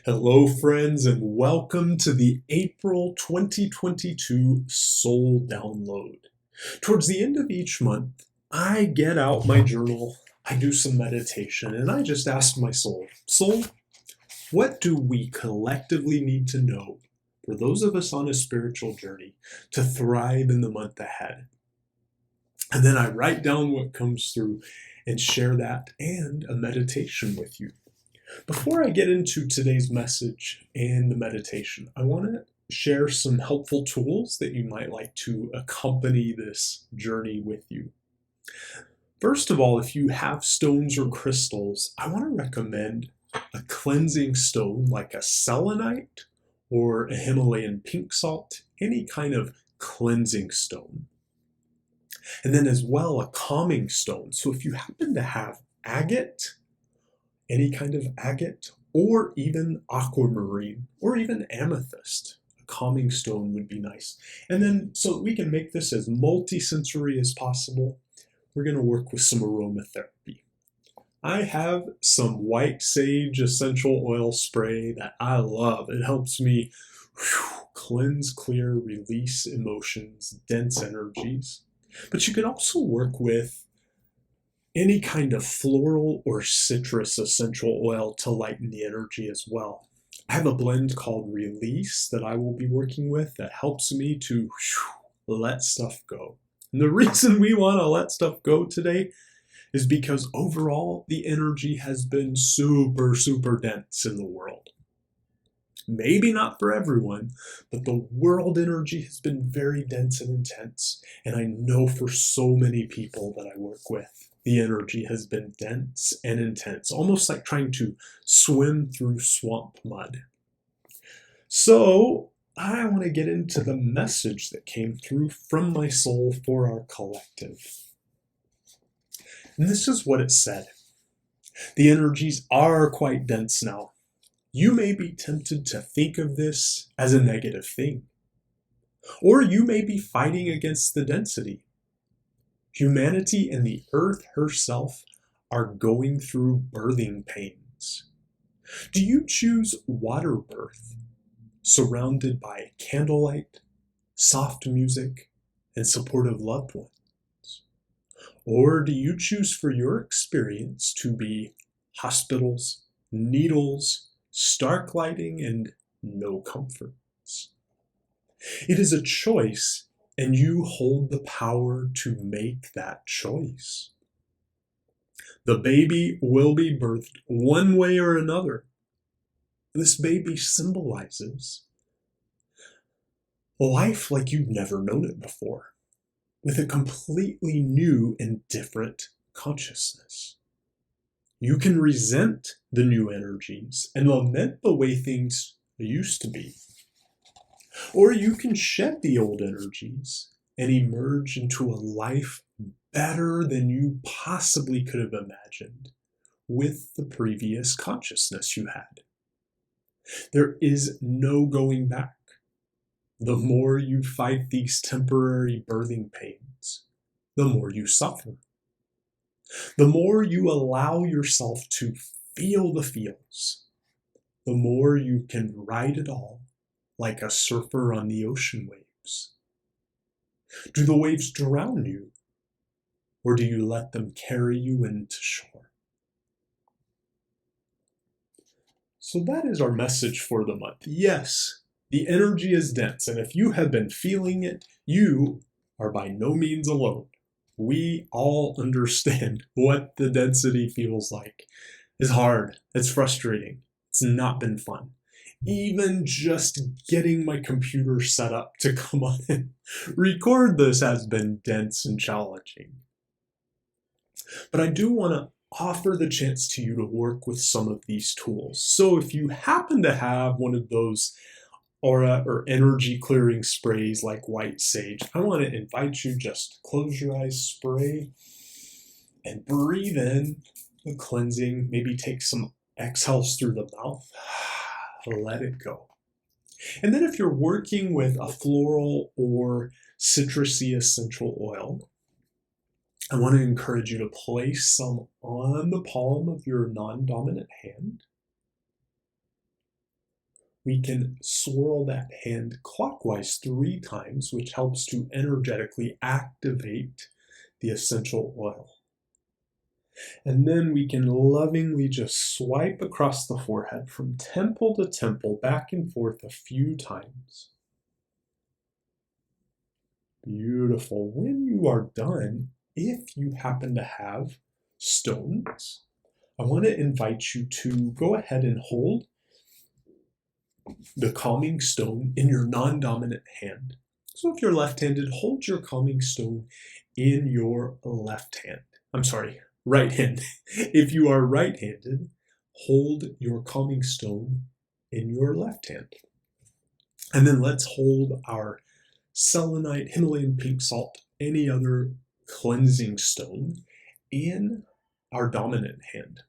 Hello, friends, and welcome to the April 2022 Soul Download. Towards the end of each month, I get out my journal, I do some meditation, and I just ask my soul, what do we collectively need to know for those of us on a spiritual journey to thrive in the month ahead? And then I write down what comes through and share that and a meditation with you. Before I get into today's message and the meditation, I want to share some helpful tools that you might like to accompany this journey with you. First of all, if you have stones or crystals, I want to recommend a cleansing stone like a selenite or a Himalayan pink salt, any kind of cleansing stone. And then as well, a calming stone. So if you happen to have agate, any kind of agate, or even aquamarine, or even amethyst. A calming stone would be nice. And then, so that we can make this as multi-sensory as possible, we're going to work with some aromatherapy. I have some white sage essential oil spray that I love. It helps me cleanse, clear, release emotions, dense energies. But you can also work with any kind of floral or citrus essential oil to lighten the energy as well. I have a blend called Release that I will be working with that helps me to let stuff go. And the reason we want to let stuff go today is because overall the energy has been super dense in the world. Maybe not for everyone, but the world energy has been very dense and intense. And I know for so many people that I work with, the energy has been dense and intense, almost like trying to swim through swamp mud. So I want to get into the message that came through from my soul for our collective. And this is what it said. The energies are quite dense now. You may be tempted to think of this as a negative thing, or you may be fighting against the density. Humanity and the earth herself are going through birthing pains. Do you choose water birth, surrounded by candlelight, soft music, and supportive loved ones? Or do you choose for your experience to be hospitals, needles, stark lighting, and no comforts? It is a choice, and you hold the power to make that choice. The baby will be birthed one way or another. This baby symbolizes life like you've never known it before, with a completely new and different consciousness. You can resent the new energies and lament the way things used to be. Or you can shed the old energies and emerge into a life better than you possibly could have imagined with the previous consciousness you had. There is no going back. The more you fight these temporary birthing pains, the more you suffer. The more you allow yourself to feel the feels, the more you can ride it all like a surfer on the ocean waves. Do the waves drown you, or do you let them carry you into shore? So that is our message for the month. Yes, the energy is dense, and if you have been feeling it, you are by no means alone. We all understand what the density feels like. It's hard, it's frustrating, it's not been fun. Even just getting my computer set up to come on and record this has been dense and challenging. But I do want to offer the chance to you to work with some of these tools. So if you happen to have one of those aura or energy clearing sprays like white sage, I want to invite you just close your eyes, spray, and breathe in the cleansing. Maybe take some exhales through the mouth. Let it go. And then if you're working with a floral or citrusy essential oil, I want to encourage you to place some on the palm of your non-dominant hand. we can swirl that hand clockwise 3 times, which helps to energetically activate the essential oil. And then we can lovingly just swipe across the forehead from temple to temple, back and forth a few times. Beautiful. When you are done, if you happen to have stones, I want to invite you to go ahead and hold the calming stone in your non-dominant hand. So if you're left-handed, hold your calming stone in your left hand. Right hand. If you are right-handed, hold your calming stone in your left hand. And then let's hold our selenite, Himalayan pink salt, any other cleansing stone in our dominant hand.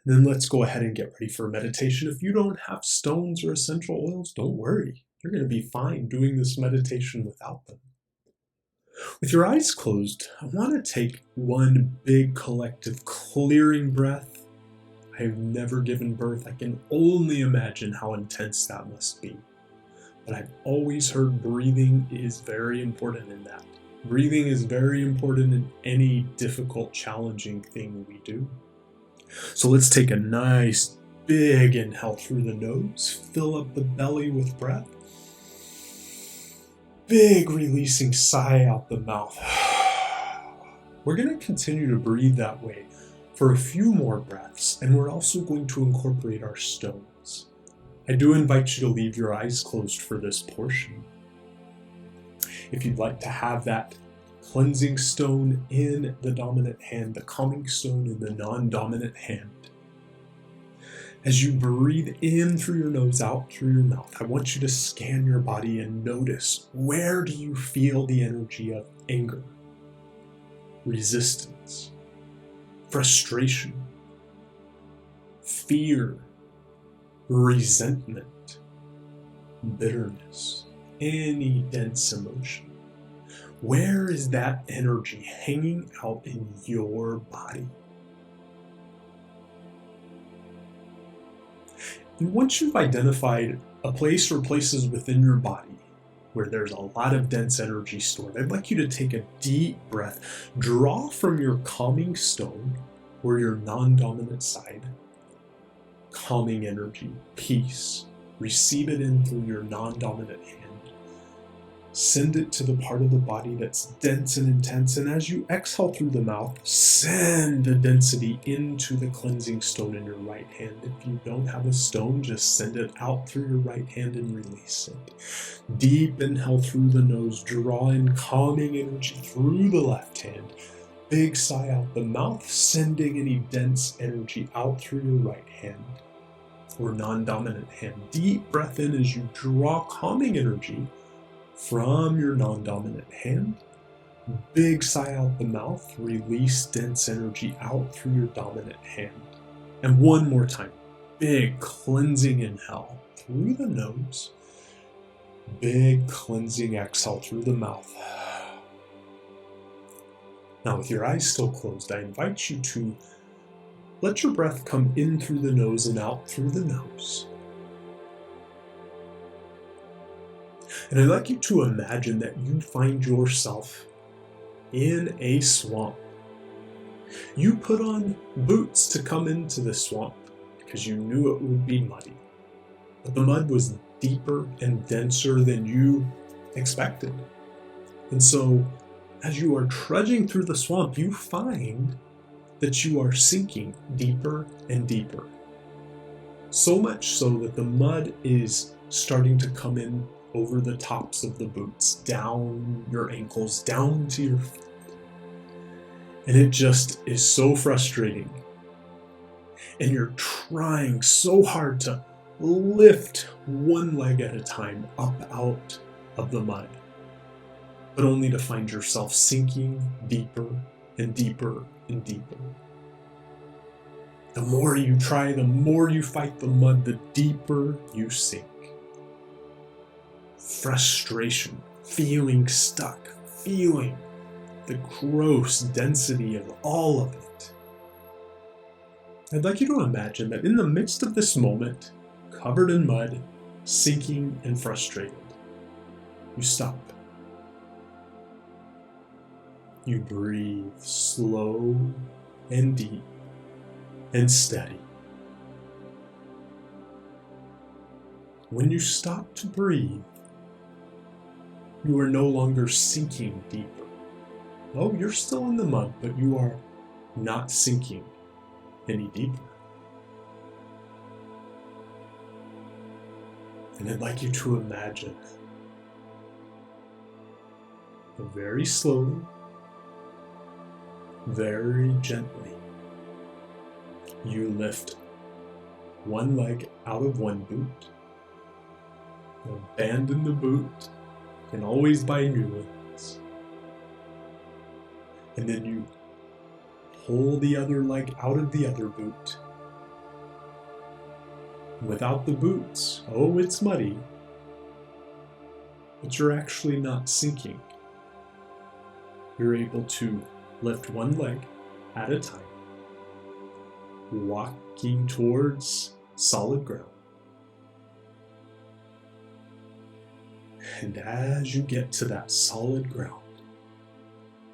And then let's go ahead and get ready for meditation. If you don't have stones or essential oils, don't worry. You're going to be fine doing this meditation without them. With your eyes closed, I want to take one big collective clearing breath. I have never given birth. I can only imagine how intense that must be. But I've always heard breathing is very important in that. Breathing is very important in any difficult, challenging thing we do. So let's take a nice big inhale through the nose, fill up the belly with breath. Big releasing sigh out the mouth. We're going to continue to breathe that way for a few more breaths, and we're also going to incorporate our stones. I do invite you to leave your eyes closed for this portion. If you'd like to have that cleansing stone in the dominant hand, the calming stone in the non-dominant hand, as you breathe in through your nose, out through your mouth, I want you to scan your body and notice, where do you feel the energy of anger, resistance, frustration, fear, resentment, bitterness, any dense emotion? Where is that energy hanging out in your body? And once you've identified a place or places within your body where there's a lot of dense energy stored, I'd like you to take a deep breath, draw from your calming stone or your non-dominant side, calming energy, peace. Receive it in through your non-dominant hand. Send it to the part of the body that's dense and intense, and as you exhale through the mouth, send the density into the cleansing stone in your right hand. If you don't have a stone, just send it out through your right hand and release it. Deep inhale through the nose, draw in calming energy through the left hand. Big sigh out the mouth, sending any dense energy out through your right hand or non-dominant hand. Deep breath in as you draw calming energy from your non-dominant hand. Big sigh out the mouth, release dense energy out through your dominant hand. And one more time, big cleansing inhale through the nose, big cleansing exhale through the mouth. Now with your eyes still closed, I invite you to let your breath come in through the nose and out through the nose. And I'd like you to imagine that you find yourself in a swamp. You put on boots to come into the swamp because you knew it would be muddy. But the mud was deeper and denser than you expected. And so, as you are trudging through the swamp, you find that you are sinking deeper and deeper. So much so that the mud is starting to come in over the tops of the boots, down your ankles, down to your feet. And it just is so frustrating. And you're trying so hard to lift one leg at a time up out of the mud, but only to find yourself sinking deeper and deeper and deeper. The more you try, the more you fight the mud, the deeper you sink. Frustration, feeling stuck, feeling the gross density of all of it. I'd like you to imagine that in the midst of this moment, covered in mud, sinking and frustrated. You stop. You breathe slow and deep and steady. When you stop to breathe, you are no longer sinking deeper. Oh, you're still in the mud, but you are not sinking any deeper. And I'd like you to imagine that very slowly, very gently, you lift one leg out of one boot, abandon the boot, and always buy new ones. And then you pull the other leg out of the other boot. Without the boots, oh, it's muddy, but you're actually not sinking. You're able to lift one leg at a time, walking towards solid ground. And as you get to that solid ground,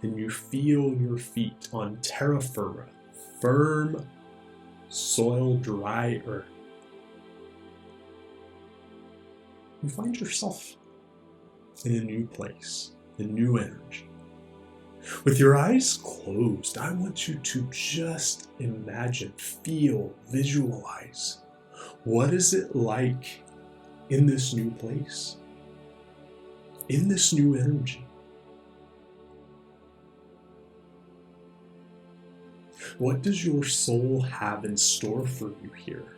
and you feel your feet on terra firma, firm soil, dry earth, you find yourself in a new place, a new energy. With your eyes closed, I want you to just imagine, feel, visualize. What is it like in this new place? In this new energy? What does your soul have in store for you here?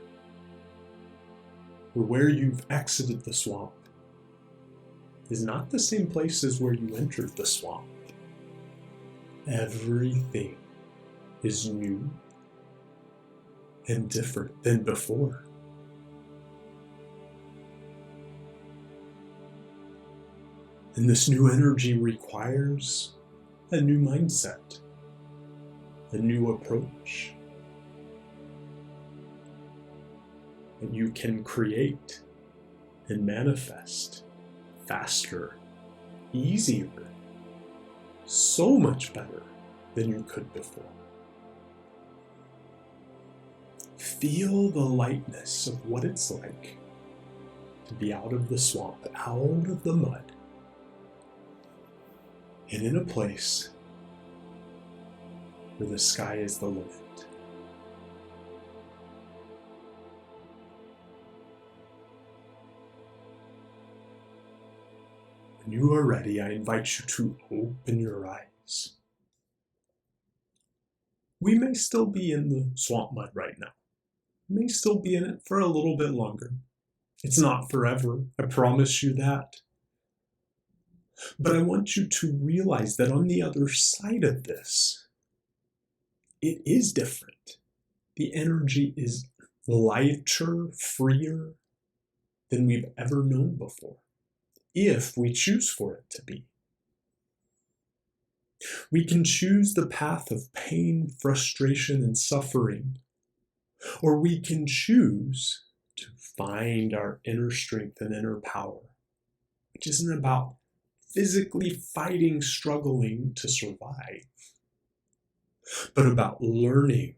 Or where you've exited the swamp is not the same place as where you entered the swamp. Everything is new and different than before. And this new energy requires a new mindset, a new approach that you can create and manifest faster, easier, so much better than you could before. Feel the lightness of what it's like to be out of the swamp, out of the mud, and in a place where the sky is the limit. When you are ready, I invite you to open your eyes. We may still be in the swamp mud right now. We may still be in it for a little bit longer. It's not forever, I promise you that. But I want you to realize that on the other side of this, it is different. The energy is lighter, freer than we've ever known before, if we choose for it to be. We can choose the path of pain, frustration, and suffering, or we can choose to find our inner strength and inner power, which isn't about physically fighting, struggling to survive, but about learning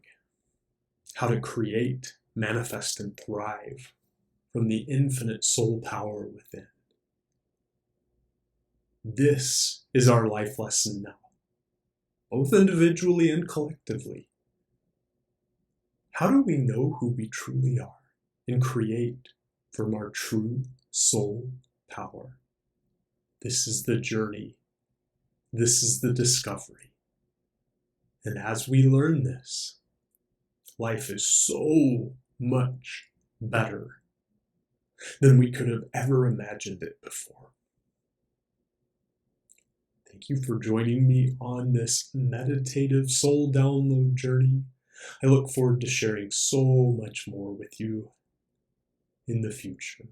how to create, manifest, and thrive from the infinite soul power within. This is our life lesson now, both individually and collectively. How do we know who we truly are and create from our true soul power? This is the journey. This is the discovery. And as we learn this, life is so much better than we could have ever imagined it before. Thank you for joining me on this meditative soul download journey. I look forward to sharing so much more with you in the future.